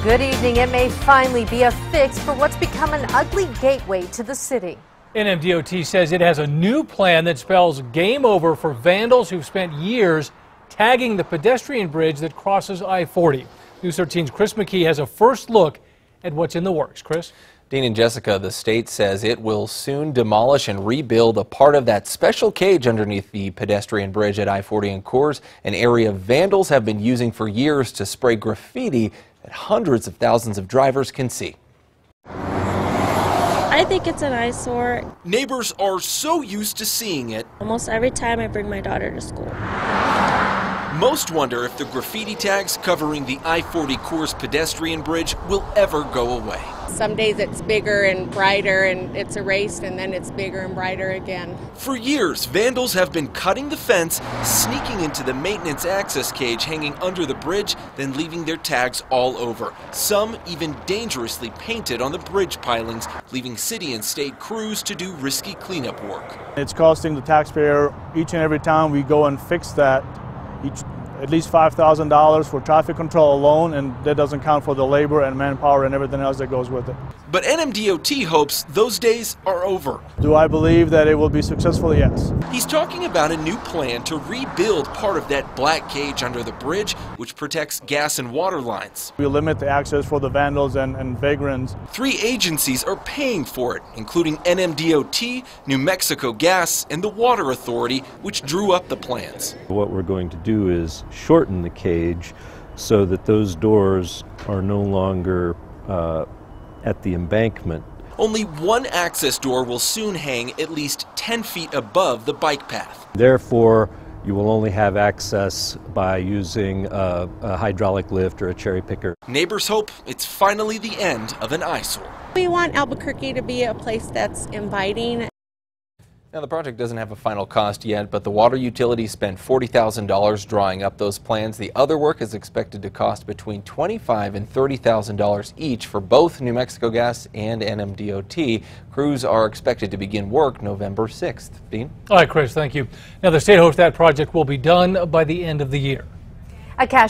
Good evening. It may finally be a fix for what's become an ugly gateway to the city. NMDOT says it has a new plan that spells game over for vandals who've spent years tagging the pedestrian bridge that crosses I-40. News 13's Chris McKee has a first look at what's in the works. Chris? Dean and Jessica, the state says it will soon demolish and rebuild a part of that special cage underneath the pedestrian bridge at I-40 in Coors, an area vandals have been using for years to spray graffiti that hundreds of thousands of drivers can see. I think it's an eyesore. Neighbors are so used to seeing it. Almost every time I bring my daughter to school. Most wonder if the graffiti tags covering the I-40 Coors pedestrian bridge will ever go away. Some days it's bigger and brighter and it's erased, and then it's bigger and brighter again. For years, vandals have been cutting the fence, sneaking into the maintenance access cage hanging under the bridge, then leaving their tags all over. Some even dangerously painted on the bridge pilings, leaving city and state crews to do risky cleanup work. It's costing the taxpayer each and every time we go and fix that at least $5,000 for traffic control alone, and that doesn't count for the labor and manpower and everything else that goes with it. But NMDOT hopes those days are over. Do I believe that it will be successful? Yes. He's talking about a new plan to rebuild part of that black cage under the bridge, which protects gas and water lines. We limit the access for the vandals and vagrants. 3 agencies are paying for it, including NMDOT, New Mexico Gas, and the Water Authority, which drew up the plans. What we're going to do is shorten the cage so that those doors are no longer at the embankment. Only one access door will soon hang at least 10 feet above the bike path. Therefore, you will only have access by using a hydraulic lift or a cherry picker. Neighbors hope it's finally the end of an eyesore. We want Albuquerque to be a place that's inviting. Now, the project doesn't have a final cost yet, but the water utility spent $40,000 drawing up those plans. The other work is expected to cost between $25,000 and $30,000 each for both New Mexico Gas and NMDOT. Crews are expected to begin work November 6th. Dean? All right, Chris, thank you. Now, the state hopes that project will be done by the end of the year. A cash